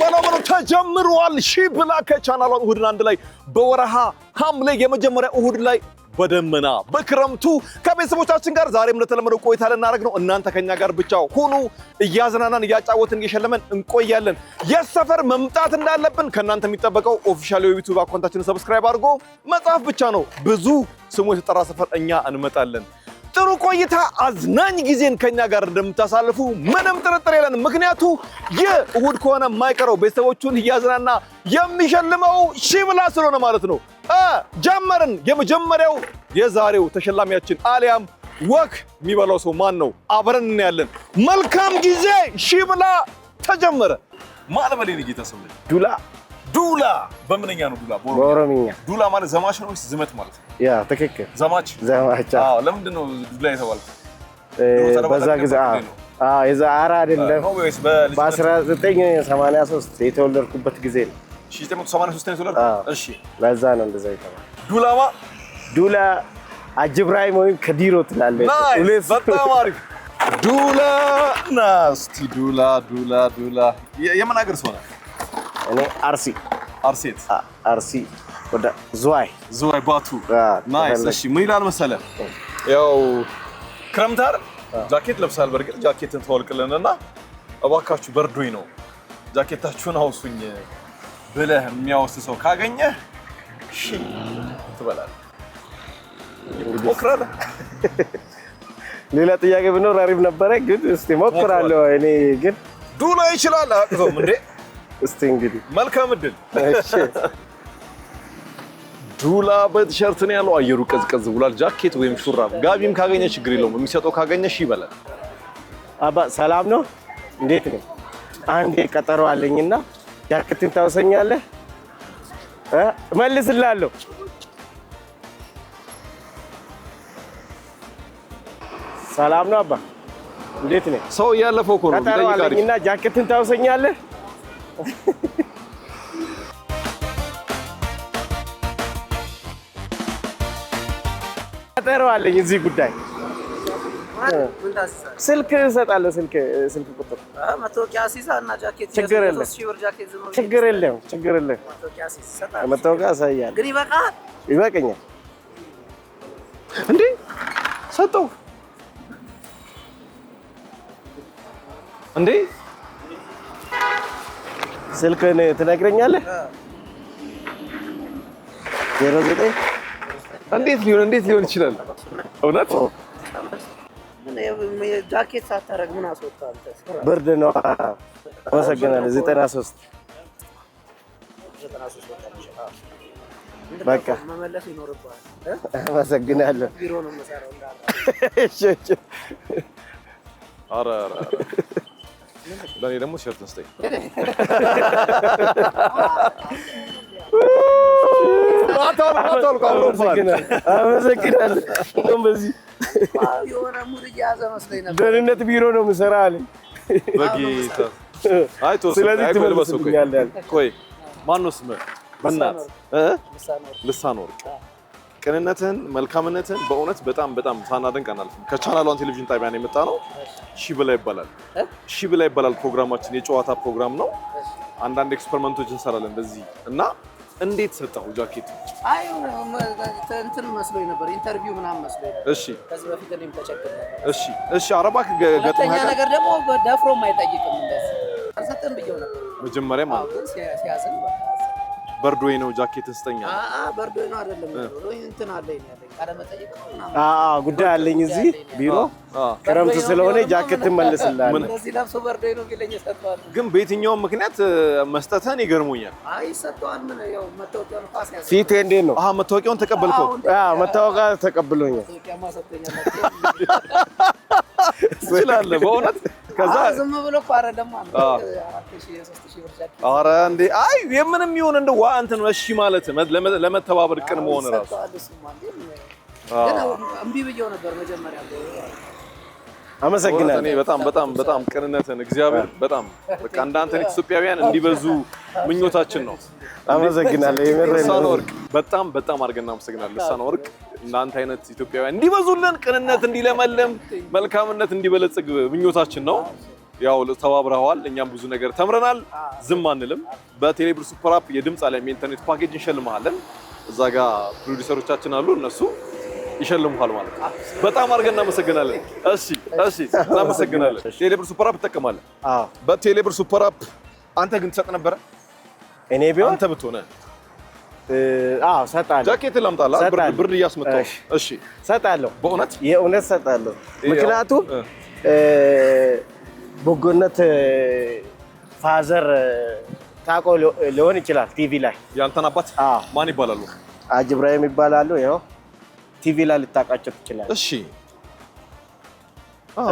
በለው ተጀምሯል። ሺብላ ከቻናሏ እሁድን አንድ ላይ በወረሃ ሐምሌ የመጀመሪያ እሁድ ላይ በደመና በክረምቱ ከቤተሰቦቻችን ጋር ዛሬም እንደተለመደው ቆይታ ልናደርግ ነው። እናንተ ከኛ ጋር ብቻ ሁኑ። እያዝናናን እያጫወትን እየሸለመን እንቆያለን። የሰፈር መምጣት እንዳለብን ከእናንተ የሚጠበቀው ኦፊሻል የዩቲዩብ አካውንታችንን ሰብስክራይብ አድርጎ መጻፍ ብቻ ነው። ብዙ ስሙ የተጠራ ሰፈር እኛ እንመጣለን። ጥሩ ቆይታ አዝናኝ ጊዜን ከኛ ጋር እንደምታሳልፉ ምንም ጥርጥር የለን። ምክንያቱ ይህ እሁድ ከሆነ የማይቀረው ቤተሰቦቹን እያዝናና የሚሸልመው ሺብላ ስለሆነ ማለት ነው። ጀመርን። የመጀመሪያው የዛሬው ተሸላሚያችን አሊያም ወክ የሚበላው ሰው ማን ነው? አብረን እናያለን። መልካም ጊዜ። ሺብላ ተጀመረ። ማለበሌ ጌታ ሰው ዱላ በምንኛ ነው? ዱላ በኦሮምኛ። ዱላ ማለት ዘማች ነው ወይስ ዝመት ማለት ነው? ያ ትክክል። ዘማች። አዎ። ለምንድን ነው ዱላ የተባለው? በዛ ጊዜ የዛ አራ አይደለም በ1983 የተወለድኩበት ጊዜ ነው። 1983 ነው የተወለድኩት። እሺ፣ ለዛ ነው እንደዛ የተባለው። ዱላ አጅብራሂም ወይም ከዲሮ ትላለች። በጣም አሪፍ ዱላ። ናስቲ ዱላ የምን ሀገር ሰው ነህ? እኔ አርሲ ወደ ዝዋይ ባቱ። ናይስ። እሺ ምን ይላል መሰለህ፣ ያው ክረምት አይደል? ጃኬት ለብሳል። በርግጥ ጃኬትን ተወልቅልንና እባካችሁ በርዶኝ ነው ጃኬታችሁን አውሱኝ ብለህ የሚያወስ ሰው ካገኘህ እሺ ትበላለህ። ሞክራለህ። ሌላ ጥያቄ ብኖር አሪፍ ነበረ፣ ግን እስቲ ሞክራለሁ። እኔ ግን ዱላ ይችላል አቅቶም እንዴ? እስቲ እንግዲህ መልካም እድል። እሺ ዱላ በቲሸርት ነው ያለው። አየሩ ቀዝቀዝ ብሏል። ጃኬት ወይም ሹራብ ጋቢም ካገኘ ችግር የለውም። የሚሰጠው ካገኘ እሺ ይበላል። አባ ሰላም ነው? እንዴት ነው? አንዴ ቀጠሮ አለኝና ጃኬትን ታውሰኛለህ? እመልስልሃለሁ። ሰላም ነው አባ? እንዴት ነው? ሰው እያለፈው እኮ ነው። ቀጠሮ አለኝና ጃኬትን ታውሰኛለህ? ቀጠሮ አለኝ እዚህ ጉዳይ። ስልክ እሰጣለሁ። ስልክ ቁጥር መታወቂያ ሲዛ እና ጃኬት ችግር የለም። መታወቂያ አሳያለሁ። ግን ይበቃል። ይበቃኛል እንዴ? ሰጠው እንዴ? ስልክህን ትነግረኛለህ? 09 እንዴት ሊሆን ይችላል? እውነት ጃኬት ሳታረግ ምን አስወጣህ? ብርድ ነው። አመሰግናለሁ። 93 በቃ መመለስ ይኖርብሃል። አመሰግናለሁ። ቢሮ ነው የምሰራው እንዳለ። እሺ ኧረ ለኔ ደግሞ ሸርት ነስተኝ። አመሰግናለሁ። በዚህ የሆነ ሙድ እየያዘ መስሎኝ ነበር። ደህንነት ቢሮ ነው የምሰራው አለኝ። በጌታ አይቶ ስለዚህ ትመልስልኛለህ። ቆይ ማነው ስምህ? በእናትህ ልሳን ወርቅ። ቅንነትህን መልካምነትህን በእውነት በጣም ሳናደንቅ አናልፍም። ከቻናሏን ቴሌቪዥን ጣቢያ ነው የመጣ ነው። ሺብላ ይባላል ፕሮግራማችን። የጨዋታ ፕሮግራም ነው። አንዳንድ ኤክስፐሪመንቶች እንሰራለን እንደዚህ እና እንዴት ሰጠው ጃኬት? አይ እንትን መስሎኝ ነበር፣ ኢንተርቪው ምናምን መስሎኝ ነበር። እሺ ከዚህ በፊት እኔም ተቸግሬ። እሺ አረባክ ገጥሞህ ያውቃል? ነገር ደግሞ ደፍሮም አይጠይቅም። እንደዚህ አልሰጠም ብየው ነበር መጀመሪያ ማለት ግን ሲያዝን በቃ በርዶኝ ነው ጃኬት ስጠኛ። በርዶኝ ነው አይደለም ነው እንትን አለኝ ቃለ መጠይቅ ምናምን ጉዳይ አለኝ እዚህ ቢሮ። ክረምት ስለሆነ ጃኬት መልስልሃለሁ። እንደዚህ ለብሶ በርዶኝ ነው ቢለኝ ሰጥቷል። ግን በየትኛውም ምክንያት መስጠትህን ይገርሙኛል። አይ ሰጥቷል። ምን ያው መታወቂያውን ፓስ ያዘ። ፊቴ እንዴት ነው? መታወቂያውን ተቀበልከው? መታወቂያ ተቀብሎኛል። መታወቂያማ ሰጥቶኛል። ትችላለህ በእውነት። ከዛ ዝም ብሎ እኮ አይደለም ማለት 4000 3000 ብር ጃኬት። ኧረ እንዴ! አይ የምንም ይሁን እንደው እንትን እሺ ማለት ለመተባበር ቅን መሆን እራሱ ግን እምቢ ብየው ነበር መጀመሪያ። አመሰግናለሁ። እኔ በጣም ቅንነትን እግዚአብሔር በጣም በቃ እንዳንተ ኢትዮጵያውያን እንዲበዙ ምኞታችን ነው። አመሰግናለሁ። ልሳን ወርቅ በጣም አድርገን እናመሰግናለን። ልሳን ወርቅ እናንተ አይነት ኢትዮጵያውያን እንዲበዙልን፣ ቅንነት እንዲለመልም፣ መልካምነት እንዲበለጽግ ምኞታችን ነው። ያው ተባብረዋል እኛም ብዙ ነገር ተምረናል ዝም አንልም በቴሌብር ሱፐር አፕ የድምጽ ዓለም የኢንተርኔት ፓኬጅ እንሸልማለን እዛ ጋር ፕሮዲዩሰሮቻችን አሉ እነሱ ይሸልሙሃል ማለት ነው በጣም አድርገን እናመሰግናለን እሺ እናመሰግናለን ቴሌብር ሱፐር አፕ ተጠቀማለህ በቴሌብር ሱፐር አፕ አንተ ግን ትሰጥ ነበር እኔ ቢሆን አንተ ብትሆነ ሰጣለሁ ጃኬት ላምጣላ ብርድ እያስመጣው እሺ ሰጣለሁ በእውነት የእውነት ሰጣለሁ ምክንያቱም በጎነት ፋዘር ታቆ ሊሆን ይችላል ቲቪ ላይ ያንተን አባት ማን ይባላሉ ሀጂ ኢብራሂም ይባላሉ ይኸው ቲቪ ላይ ልታውቃቸው ትችላለህ እሺ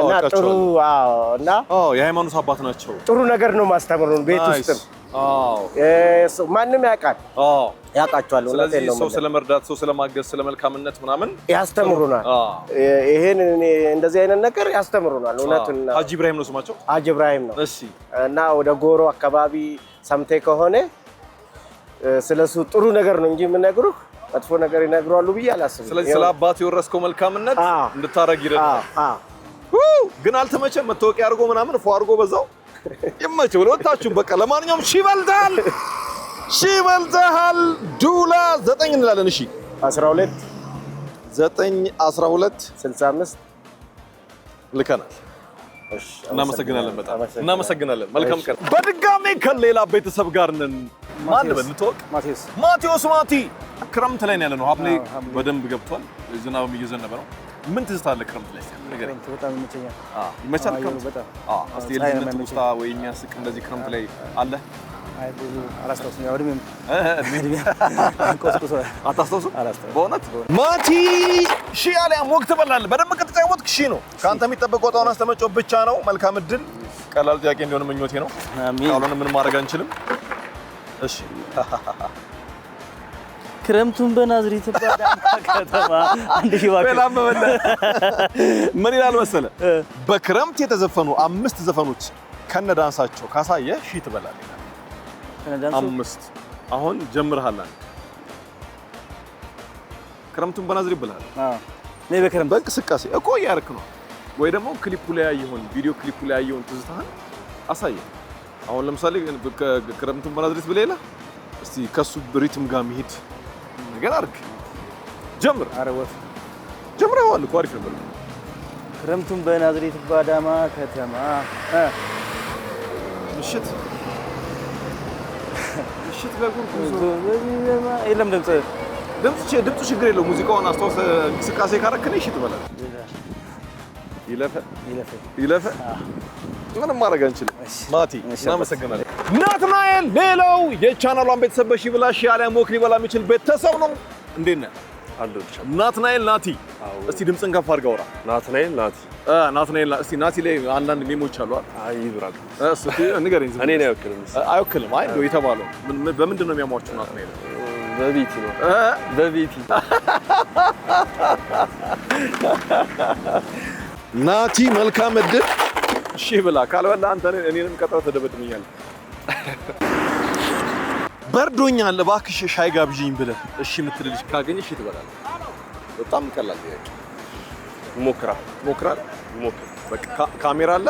እና ጥሩ እና የሃይማኖት አባት ናቸው ጥሩ ነገር ነው ማስተምሩን ቤት ውስጥ ማንም ያውቃል ያውቃቸዋል ስለዚህ ሰው ስለመርዳት ሰው ስለማገዝ ስለመልካምነት ምናምን ያስተምሩናል ይሄን እንደዚህ አይነት ነገር ያስተምሩናል እውነቱን ሀጂ ኢብራሂም ነው ስማቸው ሀጂ ኢብራሂም ነው እሺ እና ወደ ጎሮ አካባቢ ሰምቴ ከሆነ ስለሱ ጥሩ ነገር ነው እንጂ የምነግሩህ መጥፎ ነገር ይነግሯሉ ብዬ አላስብም ስለዚህ ስለ አባት የወረስከው መልካምነት እንድታረግ ይረዳል ግን አልተመቸም መታወቂያ አድርጎ ምናምን ፎ አድርጎ በዛው ይመቸው ለወጣችሁ በቃ ለማንኛውም ሺበልታል ዱላ 9 እንላለን እሺ 12 9 12 65 ልከናል እሺ እናመሰግናለን በጣም እናመሰግናለን መልካም ቀን በድጋሜ ከሌላ ቤተሰብ ጋር ነን ማን በልቶክ ማቴዎስ ማቲ ክረምት ላይ ነው ያለነው ሀብሌ በደንብ ገብቷል ዝናብም እየዘነበ ነው ምን ትዝታለህ ክረምት ላይ ነገር በጣም ይመቸኛል ይመቻል ክረምት እስቲ የልጅነት ውስጥ ወይ የሚያስቅ እንደዚህ ክረምት ላይ አለ አይ ብዙ አላስታውስም ያው እድሜም አታስታውሱ በእውነት ማቲ ሺ አሊያም ወቅት በላል በደንብ ከተጫወትክ ሺ ነው ካንተ የሚጠበቀው ጣውና አስተመጮ ብቻ ነው መልካም እድል ቀላል ጥያቄ እንዲሆን ምኞቴ ነው አሁን ምን ማድረግ አንችልም እሺ ክረምቱን በናዝሬት ባዳማ ከተማ አንድ ሺባክ በላም በለ ምን ይላል መሰለ በክረምት የተዘፈኑ 5 ዘፈኖች ከነዳንሳቸው ካሳየ ሺ ትበላለህ ከነዳንሱ 5 አሁን ጀምረሃል ክረምቱን በናዝሬት ብለሃል ነይ በክረምት በእንቅስቃሴ እኮ ያርክ ነው ወይ ደግሞ ክሊፑ ላይ ያየውን ቪዲዮ ክሊፑ ላይ ያየውን ትዝታህን አሳየ አሁን ለምሳሌ ክረምቱን በናዝሬት ብለህ እስቲ ከሱ ሪትም ጋር መሄድ ነገር አድርግ ጀምር አረወት ጀምረዋል እኮ አሪፍ ነበር ክረምቱን በናዝሬት ባዳማ ከተማ ምሽት ለጉርጉዞ የለም ድምፁ ችግር የለው ሙዚቃውን አስተዋውስ እንቅስቃሴ ካረክነ እሺ ትበላለህ ይለፈ ምንም ማድረግ አንችልም ማቲ እናመሰግናለን ናትናኤል ሌላው የቻናሏን ቤተሰብ በሺ ብላ ሺ አሊያም ሞክ ሊበላ የሚችል ቤተሰብ ነው እንዴት ነህ ናትናኤል ናቲ እስቲ ድምፅን ከፍ አድርገህ አውራ ናትናኤል እስቲ ናቲ ላይ አንዳንድ ሜሞች አሉ ይብራል እስቲ ንገረኝ እኔ ነው አይወክልም አይ እንደው የተባለው በምንድን ነው የሚያሟቸው ናትናኤል በቢቲ ነው በቢቲ ናቲ መልካም እድል እሺ ብላ ካልበላ አንተ እኔንም ቀጥረህ ተደበድመኛለህ በርዶኛል እባክሽ ሻይ ጋብዥኝ ብለህ እሺ የምትልልሽ ካገኘሽ እሺ ትበላለህ በጣም ቀላል ጥያቄ ሞክራ በቃ ካሜራ አለ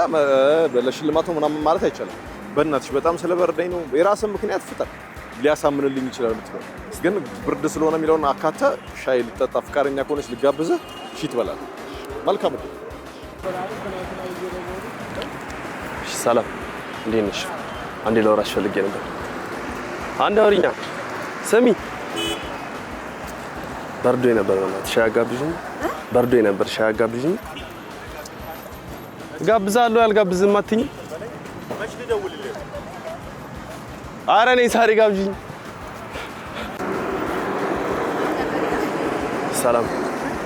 ለሽልማቱ ምናምን ማለት አይቻልም በእናትሽ በጣም ስለበረደኝ ነው የራስን ምክንያት ፍጠር ሊያሳምንልኝ ይችላል የምትለው ግን ብርድ ስለሆነ የሚለውን አካተ ሻይ ልጠጣ ፍቃደኛ ከሆነች ልጋብዝህ እሺ ትበላለህ መልካም እድል ሰላም እንዴት ነሽ አንዴ ላወራሽ ፈልጌ ነበር አንዴ አውሪኛ ስሚ በርዶኝ ነበር በእናትሽ ሻይ አጋብዥኝ በርዶኝ ነበር ሻይ አጋብዥኝ ጋብዛለሁ ያልጋብዝም አትይኝ መች ልደውልልህ ኧረ ነይ ሳሪ ጋብዥኝ ሰላም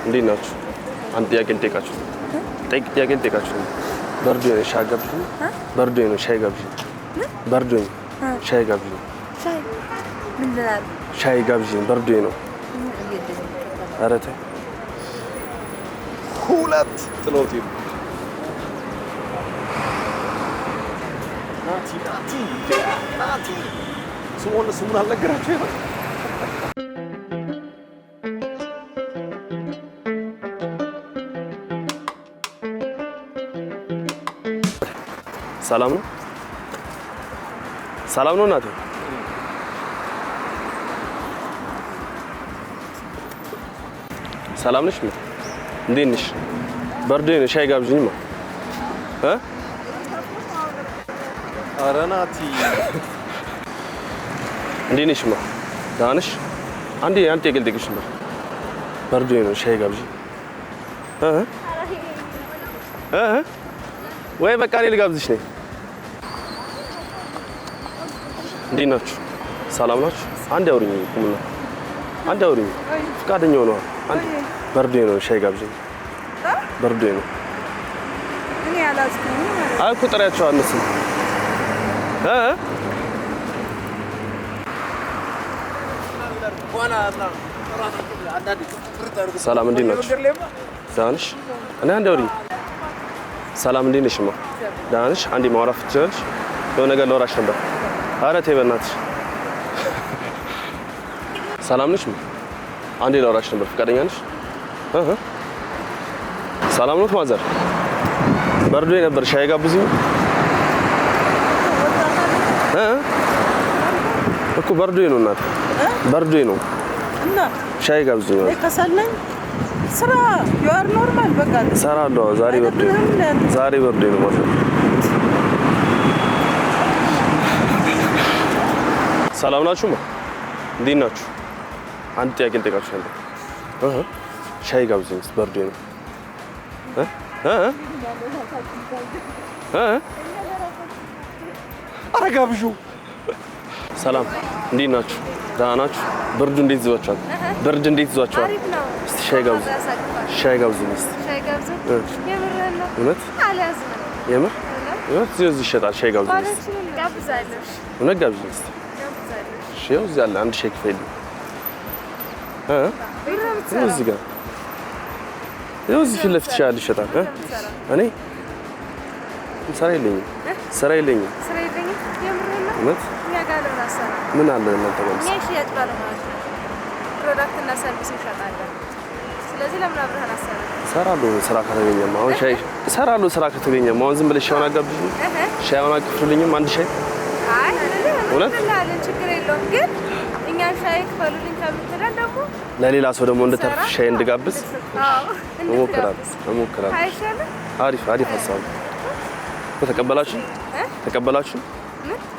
እንዴት ናችሁ አንድ ጥያቄ ልጠይቃችሁ በርዶኝ ነው ሻይ ጋብዥኝ በርዶኝ ነው ሻይ ጋብዥኝ በርዶኝ ሻይ ጋብዥኝ ሻይ ምን ልላል ሻይ ጋብዥኝ በርዶኝ ነው ኧረ ተይ ሁለት ጥሎት ይሉ ናቲ ስሙን አልነገራችሁ ይሆን ሰላም ነው ሰላም ነው እናቴ ሰላም ነሽ እንዴት ነሽ በርዶኝ ነው ሻይ ጋብዥኝማ ኧረ ናቲ እንዴት ነሽማ ደህና ነሽ አንዴ የገልጠቅሽ ነው በርዶኝ ነው ሻይ ጋብዥኝ ወይ በቃ እኔ ልጋብዝሽ ነኝ እንዴት ናችሁ ሰላም ናችሁ አንዴ አውሪኝ ቁምና አንዴ አውሪኝ ፍቃደኛ ሆነዋ አንዴ በርዶኝ ነው ሻይ ጋብዥኝ በርዶኝ ነው እኔ አላዝኩኝ ማለት አይ ቁጥራቸው አነስም ሰላም እንዴት ናችሁ ደህና ነሽ እኔ አንዴ አውሪኝ ሰላም እንዴት ነሽማ ደህና ነሽ አንዴ ማውራት ትችላለሽ የሆነ ነገር ላወራሽ ነበር ኧረ ተይ በእናትሽ ሰላም ነሽ አንዴ ላወራሽ ነበር ፍቃደኛ ነሽ ሰላም ነው ማዘር በርዶኝ ነበር ሻይ ጋብዙኝ እኮ በርዶኝ ነው እናት በርዶኝ ነው እና ሻይ ጋብዙኝ ከሰለኝ ስራ ዩአር ኖርማል በቃ ሰራለሁ ዛሬ በርዶኝ ነው ማዘር ሰላም ናችሁ እንዴት ናችሁ አንድ ጥያቄ ልጠይቃችኋለሁ ሻይ ጋብዙኝ በርዶኝ ነው ኧረ ጋብዡ ሰላም እንዴት ናችሁ ደህና ናችሁ ብርዱ እንዴት ይዟችኋል ብርድ እንዴት ይዟችኋል አሪፍ ነው እስቲ ሻይ ጋብዙኝ እስቲ ሻይ ጋብዙ የምርህን ነው እውነት አልያዝንም የምር እውነት እዚህ ይሸጣል ሻይ ጋብዙኝ እስቲ ጋብዛለሽ እውነት ጋብዙኝ እስቲ ጋብዛለሽ ሻይ እዚህ አለ አንድ ሻይ ክፈልኝ እዚህ ጋር እዚህ ፊት ለፊት ሻይ ይሸጣል እኔ ስራ የለኝም የምርህን ነው እውነት እኛ ጋር ለምን አሰራ ምን አለ እናንተ ጋር እኛ ሽያጭ ባለሙያዎች ነን ፕሮዳክት እና ሰርቪስ እንሸጣለን ስለዚህ ለምን አብረን አሰራ እሰራለሁ ስራ ከተገኘማ አሁን ሻይ እሰራለሁ ስራ ከተገኘማ አሁን ዝም ብለሽ ሻውን አጋብዥኝ ሻውን አቅፍልኝም አንድ ሻይ አይ እውነት እንላለን ችግር የለውም ግን እኛ ሻይ ክፈሉልኝ ከምትለን ደግሞ ለሌላ ሰው ደግሞ እንድተርፍ ሻይ እንድጋብዝ አዎ እሞክራለሁ አይሻልም አሪፍ ሀሳብ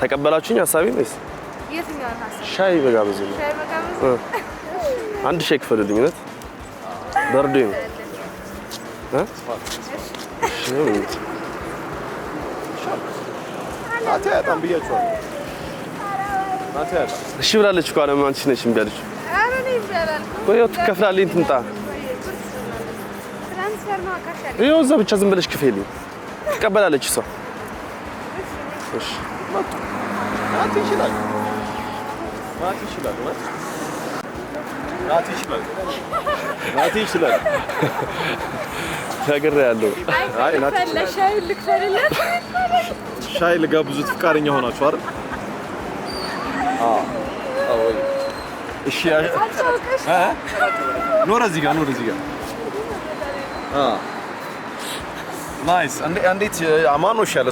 ተቀበላችሁኝ ሀሳቤን ወይስ የትኛውን ሀሳብ ሻይ በጋብዝ ነው ሻይ መጋበዝ አንድ ሻይ ክፈልልኝ እውነት በርዶኝ ነው ናቲ በጣም ብያችኋለሁ ናቲ እሺ ብላለች እኮ አለም አንቺ ነሽ እምቢ አለች ኧረ እኔ እምቢ አላልኩም ወይ ትከፍላለኝ ትምጣ ትራንስፈር ነው አካሻለሁ ይኸው እዛ ብቻ ዝም ብለሽ ክፈልኝ ትቀበላለች እሷ እሺ ናቲ ይችላል ተገርያለሁ አይ ናቲ ሻይ ልክፈልለት ሻይ ልጋብዙት ፍቃደኛ ሆናችሁ አይደል አዎ እሺ ኖር እዚህ ጋር ናይስ እንዴት አማን ነው ያለ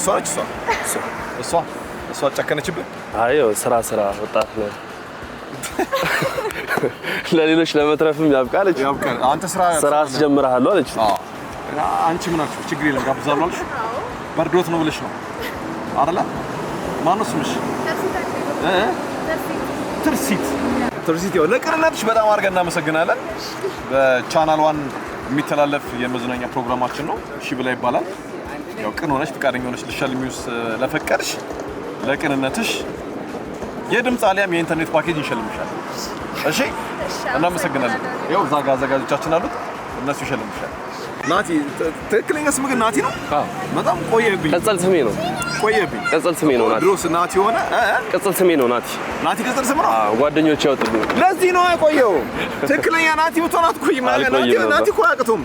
እሷ ጨከነችብህ አይ ስራ ወጣት ነው ለሌሎች ለመትረፍም ያብቃለች አንተ ስራ አስጀምራለሁ አለች አንቺ ምን አልሽ ችግር የለም ጋብዛለሁ አልሽ በርዶት ነው ብለሽ ነው አይደል ማን ነው ስምሽ ትርሲት ያው ለቅንነትሽ በጣም አድርገን እናመሰግናለን በቻናል 1 የሚተላለፍ የመዝናኛ ፕሮግራማችን ነው እሺ ብላ ይባላል ያው ቅን ሆነሽ ፍቃደኛ ሆነሽ ልትሸልሚውስ ለፈቀድሽ ለቅንነትሽ የድምጽ አሊያም የኢንተርኔት ፓኬጅ እንሸልምሻል እሺ እናመሰግናለን ያው እዛ ጋር አዘጋጆቻችን አሉት እነሱ ይሸልምሻል ናቲ ትክክለኛ ስምህ ግን ናቲ ነው በጣም ቆየብኝ ቅጽል ስሜ ነው ቅጽል ስሜ ነው ናቲ ድሮስ ናቲ ሆነ ቅጽል ስሜ ነው ናቲ ቅጽል ስም ነው ጓደኞቼ ያወጡልኝ ለዚህ ነው ያቆየው ትክክለኛ ናቲ ብትሆን አትቆይም ናቲ እኮ አያቅተውም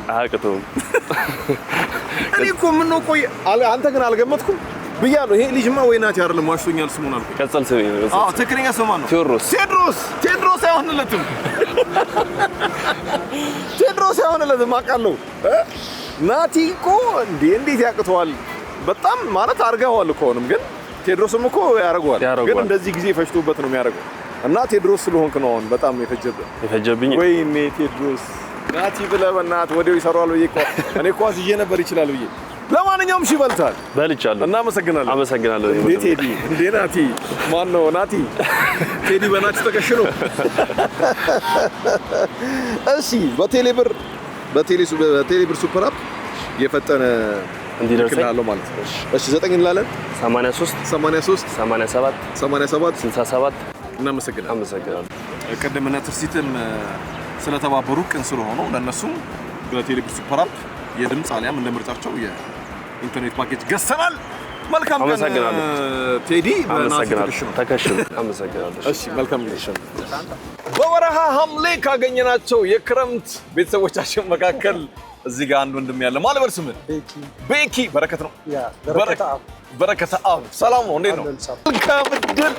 እኔ እኮ ምን ነው ቆይ አንተ ግን አልገመትኩም ብያለሁ ይሄ ልጅማ ወይ ናቲ አይደለም ዋሽቶኛል ስሙን አልኩ ቅጽል ስሜ ነው ትክክለኛ ስሙ ማን ነው ቴዎድሮስ አይሆንለትም አውቃለሁ ናቲ እኮ እንዴት ያቅተዋል በጣም ማለት አርጋዋል እኮ ነው ግን ቴድሮስም እኮ ያረጋዋል ግን እንደዚህ ጊዜ ፈሽቶበት ነው የሚያረጋው እና ቴድሮስ ስለሆንክ ነው አሁን በጣም የፈጀብኝ ወይኔ ቴድሮስ ናቲ ብለህ በእናትህ ወዲያው ይሰራዋል ብዬ እኮ እኔ ኳስ ይዤ ነበር ይችላል ብዬ ለማንኛውም እሺ በልታል በልቻለሁ እናመሰግናለን አመሰግናለሁ እንዴ ቴዲ እንዴ ናቲ ማን ነው ናቲ ቴዲ በናቲ ተከሽሎ እሺ በቴሌብር ሱፐር አፕ የፈጠነ እንዲደርሳለሁ ማለት ነው እሺ 9 እንላለን 83 87 67 እናመሰግናለን ቀደምና ትርሲትም ስለተባበሩ ቅን ስለሆኑ ለነሱም በቴሌብር ሱፐር አፕ የድምጽ አሊያም እንደምርጫቸው የኢንተርኔት ፓኬጅ ገሰናል መልካም ቀን ቴዲ ተከሽኑ አመሰግናለሁ እሺ መልካም ቀን በወረሃ ሐምሌ ካገኘናቸው የክረምት ቤተሰቦቻችን መካከል እዚህ ጋር አንድ ወንድም ያለ ማለበር ስም ቤኪ በረከት ነው በረከት አብ ሰላም ነው እንዴት ነው መልካም ድል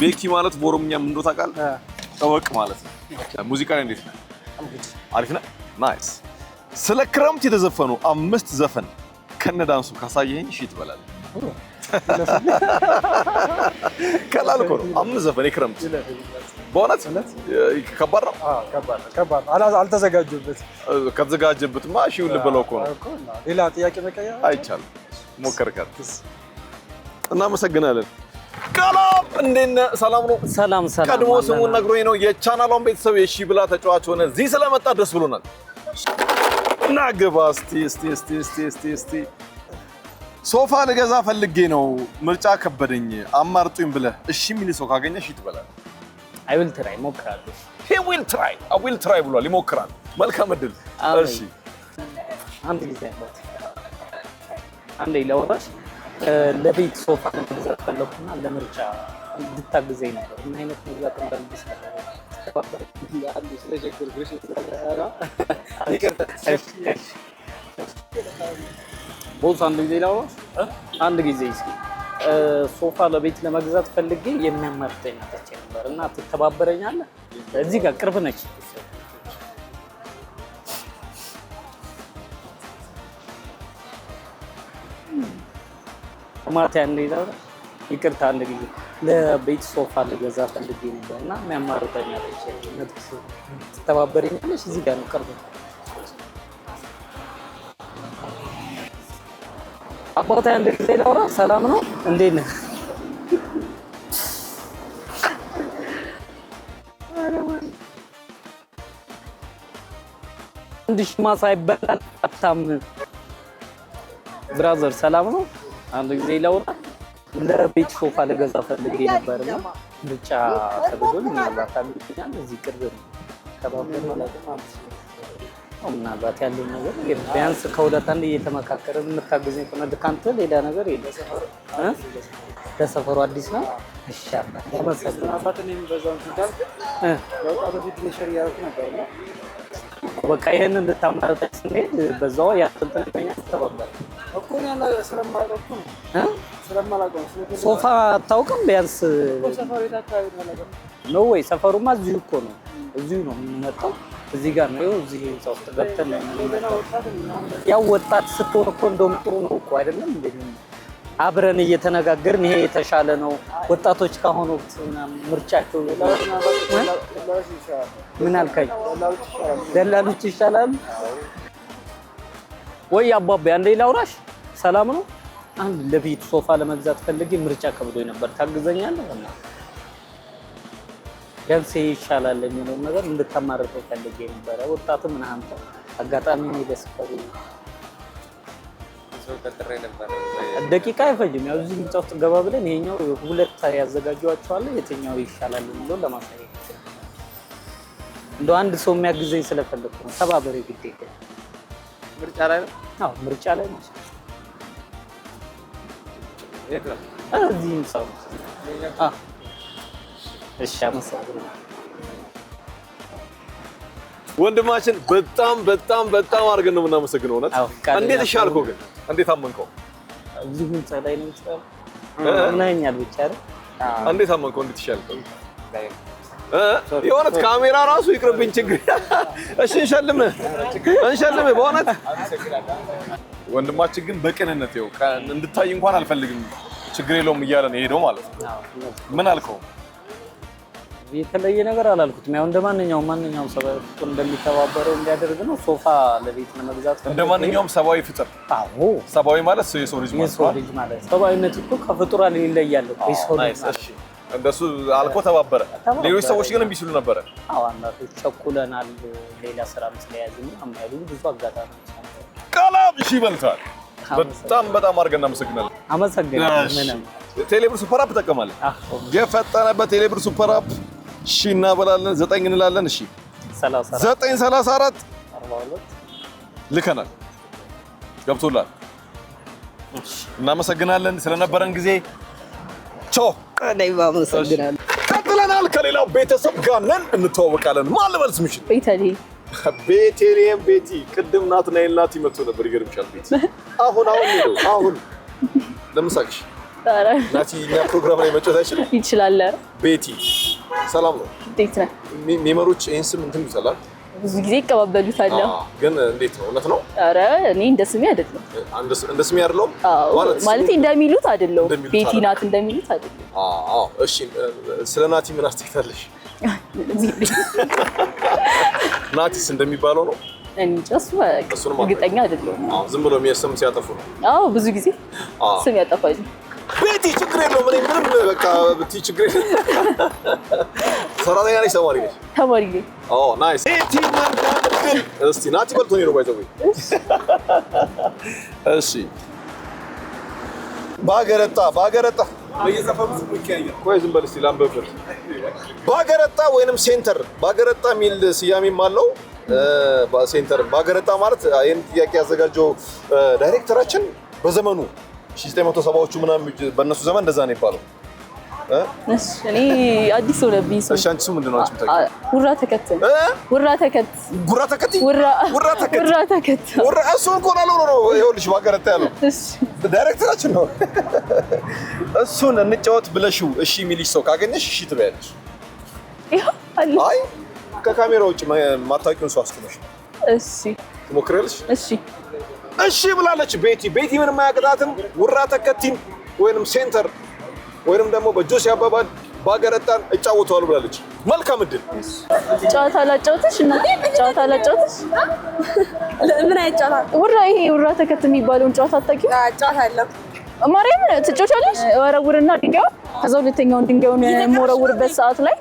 ቤኪ ማለት በኦሮምኛ ምን እንደው ታውቃለህ ተወቅ ማለት ነው ሙዚቃ ላይ እንዴት ነው አሪፍ ነው ናይስ ስለ ክረምት የተዘፈኑ 5 ዘፈን ከነዳንሱ ካሳየኝ እሺ ትበላለህ ቀላል እኮ ነው 5 ዘፈን የክረምት በእውነት ከባድ ነው ከባድ አልተዘጋጀበት ከተዘጋጀበትማ እሺ ልበለው እኮ ነው ሌላ ጥያቄ መቀየር አይቻልም ሞከርከር እናመሰግናለን ቀላም እንዴነ ሰላም ነው ሰላም ቀድሞ ስሙን ነግሮኝ ነው የቻናሉን ቤተሰብ የሺ ብላ ተጫዋች ሆነ እዚህ ስለመጣ ደስ ብሎናል ናገባ እስቲ ሶፋ ልገዛ ፈልጌ ነው ምርጫ ከበደኝ አማርጡኝ ብለህ እሺ ሚል ሰው ካገኘሽ ይትበላል I will try ሞክራለሁ I will try ብሏል ይሞክራል መልካም እድል እሺ አንድ ጊዜ አንዴ ለወራሽ ለቤት ሶፋ መግዛት ፈለኩና ለምርጫ እንድታግዘኝ ነበር ምን አይነት መግዛት እንደምትስ ያሉ ስለጀግር ግሬሽ ተሰራ ቦስ አንድ ጊዜ ለወራሽ አንድ ጊዜ እስኪ ሶፋ ለቤት ለመግዛት ፈልጌ የሚያመርጠኝ ነበር እና ትተባበረኛለህ እዚህ ጋር ቅርብ ነች ማታ አንዴ ነው ይቅርታ አንድ ጊዜ ለቤት ሶፋ ለገዛ ፈልጌ ነበርና የሚያማርጠኝ ነበር ትተባበረኛለሽ እዚህ ጋር ነው ቅርብ አባታ አንድ ጊዜ ላውራ ሰላም ነው እንዴት ነህ እንዲሽ ማሳይበላል አታም ብራዘር ሰላም ነው አንድ ጊዜ ላውራ ለቤት ሶፋ ለገዛ ፈልጌ ነበርና ብቻ ተብሎኝ ምናልባት አንተኛል እዚህ ቅርብ ነው ከባበር ማለት ነው ምናልባት ያለው ነገር ቢያንስ ከሁለት አንድ እየተመካከረን የምታገዘኝ ከሆነ ድካንተ ሌላ ነገር የለም ለሰፈሩ አዲስ ነው እሺ አባታችንን በዛው ትዳል ያውቃው ዲግሪሽን ያረኩ ነበር በቃ ይሄን እንድታማርጠኝ ስንሄድ በዛው ያንተንተኛ ተባባለ እኮ ያለ ስለማላውቀው ሶፋ አታውቅም ቢያንስ ሰፈሩ የታካባቢ ነው ወይ ሰፈሩማ እዚሁ እኮ ነው እዚሁ ነው የምንመጣው እዚህ ጋር ነው እዚህ ሰው ተገብተን ያው ወጣት ስትሆን እኮ እንደውም ጥሩ ነው እኮ አይደለም እንዴ አብረን እየተነጋገርን ይሄ የተሻለ ነው ወጣቶች ካሆኑት ምርጫቸው ምን አልከኝ ደላሎች ይሻላል ወይ አባባ አንዴ ላውራሽ ሰላም ነው አንድ ለቤት ሶፋ ለመግዛት ፈልጌ ምርጫ ከብዶኝ ነበር ታግዘኛለህ እና ያንሴ ይሻላል የሚለው ነገር እንድታማርጠው ፈልጌ ነበር ወጣቱ ምን አንተ አጋጣሚ ነው ደስፈሩ ደቂቃ አይፈጅም ያው እዚህ ምጣው ገባ ብለን ይሄኛው ሁለት ያዘጋጇቸዋል የትኛው ይሻላል የሚለው ለማሳየት እንደው አንድ ሰው የሚያግዘኝ ስለፈለኩ ነው ተባበሬ ግዴታ ምርጫ ላይ ነው አዎ ምርጫ ላይ ነው እዚህ ሰው እሺ አመሰግናለሁ ወንድማችን በጣም አድርገን ነው የምናመሰግነው እውነት እንዴት ይሻልከው ግን እንዴት አመንከው እዚህ ምን ጸላይ ነው ይችላል እናኛል ብቻ አይደል እንዴት አመንከው እንዴት ይሻልከው የሆነት ካሜራ ራሱ ይቅርብኝ ችግር እሺ እንሸልም በእውነት ወንድማችን ግን በቅንነት ይኸው እንድታይ እንኳን አልፈልግም ችግር የለውም እያለ ነው ሄደው ማለት ነው ምን አልከው የተለየ ነገር አላልኩትም ያው እንደማንኛውም ሰባዊ ፍጡር እንደሚተባበረው እንዲያደርግ ነው ሶፋ ለቤት ለመግዛት እንደማንኛውም ሰባዊ ፍጡር አዎ ሰባዊ ማለት የሰው ልጅ ማለት ሰባዊነት እኮ ከፍጡራን ይለያል የሰው ልጅ እሺ እንደሱ አልኮ ተባበረ ሌሎች ሰዎች ግን እምቢ ሲሉ ነበር አዎ አንዳቶች ቸኩለናል ሌላ ስራ መስለያዝም አማሉ ብዙ አጋጣሚዎች ነበር ቀላም እሺ ይበልታል በጣም አድርገን አመሰግናለሁ ምንም ቴሌብር ሱፐር አፕ ተጠቀማለህ የፈጠነበት ቴሌብር ሱፐር አፕ እሺ እናበላለን 9 እንላለን እሺ 934 42 ልከናል ገብቶላል እናመሰግናለን ስለነበረን ጊዜ ቾ እኔም አመሰግናለሁ ቀጥለናል ከሌላው ቤተሰብ ጋር ነን እንተዋወቃለን ማን ልበልስ ምሽል ቤቴሌም ቤቲ ቅድም ናትናኤል ይመጡ ነበር ይገርምሻል ቤቲ አሁን ለምሳሌ ናቲ እኛ ፕሮግራም ላይ መጫወት አይችልም ይችላል ቤቲ ሰላም ነው እንዴት ነህ ሜሞሪዎች ይሄን ስም እንትን ይሰላል ብዙ ጊዜ ይቀባበሉታል ግን እንዴት ነው እውነት ነው ኧረ እኔ እንደስሜ አይደለም እንደስሜ አይደለም ማለት እንደሚሉት አይደለም ቤቲ ናት እንደሚሉት አይደለም እሺ ስለ ናቲ ምን አስተያየታለሽ ናቲስ እንደሚባለው ነው እንጃስ እርግጠኛ አይደለም ዝም ብሎ የሚያሰም ሲያጠፉ ነው ብዙ ጊዜ ስም ያጠፋል ቤቲ ችግር የለውም ምንም በቃ ቤቲ ችግር ሰራተኛ ነሽ ተማሪ ነሽ ናይስ ቤቲ ማርዳን እስቲ ናቲ በልቶኝ ነው ባይዘው እሺ ባገረጣ በየዘፈኑ ይቀያየር ቆይ ዝም በል እስቲ ላምበብር ባገረጣ ወይንም ሴንተር ባገረጣ ሚል ሲያሜም አለው ሴንተር ባገረጣ ማለት ይሄን ጥያቄ ያዘጋጀው ዳይሬክተራችን በዘመኑ 1970ዎቹ ምናምን በእነሱ ዘመን እንደዛ ነው ይባላል እኔ አዲስ ሆነብኝ ሰው እሺ አንቺ ምንድን ነው አንቺ ምታውቂው ውራ ተከት እሱ እኮ ነው ይኸውልሽ ባገረጣ ያለው ዳይሬክተራችን ነው እሱን እንጫወት ብለሽው እሺ የሚልሽ ሰው ካገኘሽ እሺ ትበያለሽ አይ ከካሜራ ውጭ ማታውቂውን ሰው አስቀምሽ እሺ ትሞክሪያለሽ እሺ ብላለች ቤቲ ምንም አያቅታትም ውራ ተከቲን ወይንም ሴንተር ወይንም ደግሞ በጆሲ አባባል ባገረጣን እጫወተዋል ብላለች መልካም እድል ጨዋታ ላጫውትሽ ምን አይጫወታ ውራ ተከት የሚባለውን ጨዋታ አታውቂም ጨዋታለሁ ማርያም ትጫወቻለሽ ወረውርና ድንጋዩ ከዛ ሁለተኛውን ድንጋዩን የምወረውርበት ሰዓት ላይ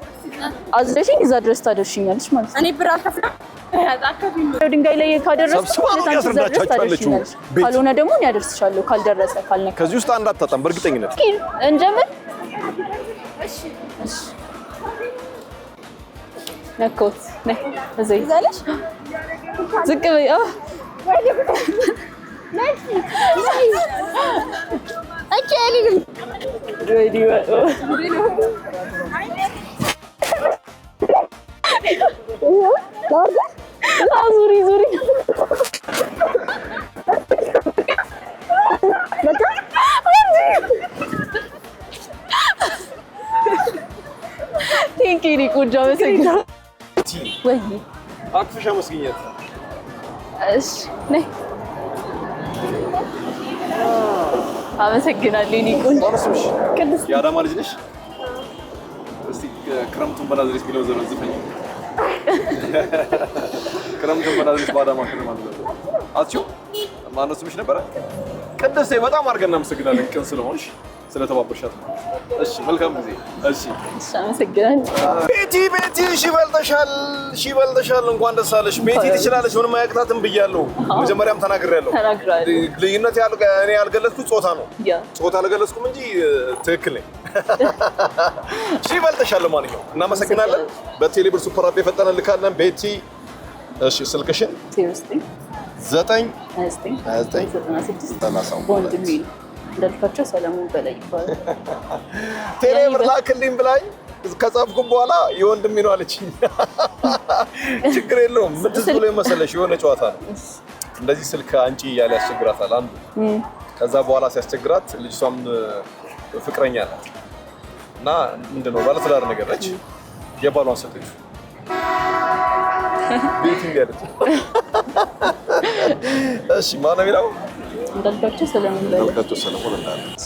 አዝለሽኝ እዛ ድረስ ታደርሽኛለሽ ማለት ነው እኔ ብር አልከፍልም ድንጋይ ላይ ካደረስሽ ካልሆነ ደግሞ እኔ አደርስሻለሁ ካልደረሰ ካልነካ ከዚህ ውስጥ አንድ አታጣም በእርግጠኝነት እንጀምር እሺ ነኮት ነይ እዚህ ይዛለሽ ዝቅ በይ ዙሪ ቴንኪኒ ቁጃ መሰግና ወይ አክፍሻ መስግኘት እሺ ነይ አመሰግናለሁ እኔ ቁንጆ ቅድስት የአዳማ ልጅ ነሽ እስቲ ክረምቱን በናዝሬት የሚለው ዘመን ዝፈኝ ክረምቱን በናዝሬት በአዳማ ከተማ ነው አትዩ ማነው ስምሽ ነበረ ቅድስት በጣም አድርገን እናመሰግናለን ቅን ስለሆንሽ ስለተባበርሻት እሺ መልካም ጊዜ እሺ አመሰግናለሁ ቤቲ እሺ በልተሻል እንኳን ደስ አለሽ ቤቲ ትችላለሽ ምንም አያቅታትም ብያለሁ መጀመሪያም ተናግሬያለሁ ልዩነት ያለው እኔ ያልገለጽኩት ጾታ ነው ጾታ አልገለጽኩም እንጂ ትክክል ነኝ እሺ በልተሻል ማንኛው እናመሰግናለን በቴሌብር ሱፐር አፕ የፈጠነን ልካለን ቤቲ እሺ ስልክሽን 9 ወንድሜ እንዳልካቸው ሰለሞን በላይ ይባላል ቴሌብር ላክልኝ ብላኝ ከጻፍኩም በኋላ የወንድሜ ነው አለችኝ ችግር የለውም ምን ትዝ ብሎ መሰለሽ የሆነ ጨዋታ ነው እንደዚህ ስልክ አንቺ እያለ ያስቸግራታል አንዱ ከዛ በኋላ ሲያስቸግራት ልጅቷም ፍቅረኛ ናት እና ምንድነው ባለትዳር ነገር ነች የባሏን ሰጠች ቤት እንዲያለች እሺ ማነው የሚለው እንዳልካቸው ሰለሞን በለ እንዳልካቸው ሰለሞን እንዳለች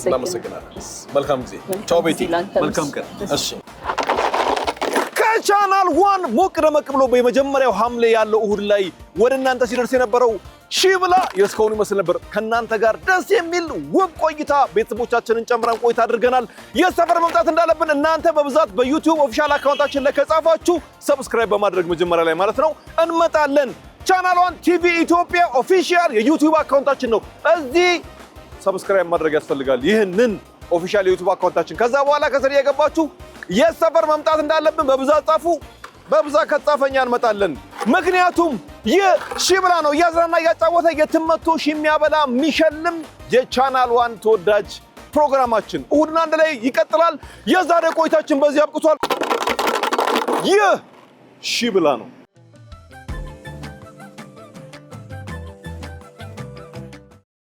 እናመሰግናለን መልካም ጊዜ ቻው ቤቲ መልካም ቀን እሺ ከቻናል 1 ሞቅ ደመቅ ብሎ በመጀመሪያው ሐምሌ ያለው እሁድ ላይ ወደ እናንተ ሲደርስ የነበረው ሺብላ የስካውን ይመስል ነበር ከናንተ ጋር ደስ የሚል ውብ ቆይታ ቤተሰቦቻችንን ጨምረን ቆይታ አድርገናል የሰፈር መምጣት እንዳለብን እናንተ በብዛት በዩቲዩብ ኦፊሻል አካውንታችን ላይ ከጻፋችሁ ሰብስክራይብ በማድረግ መጀመሪያ ላይ ማለት ነው እንመጣለን ቻናል 1 ቲቪ ኢትዮጵያ ኦፊሻል የዩቲዩብ አካውንታችን ነው እዚህ ሰብስክራይብ ማድረግ ያስፈልጋል ይሄንን ኦፊሻል የዩቲዩብ አካውንታችን ከዛ በኋላ ከስር የገባችሁ የሰፈር መምጣት እንዳለብን በብዛት ጻፉ በብዛት ከጻፈኛ እንመጣለን ምክንያቱም የሺብላ ነው ያዝራና ያጫወተ የትመቶ ሺሚያበላ ሚሸልም የቻናል 1 ተወዳጅ ፕሮግራማችን እሁድና አንድ ላይ ይቀጥላል የዛሬ ቆይታችን በዚህ አብቅቷል ይህ ሺብላ ነው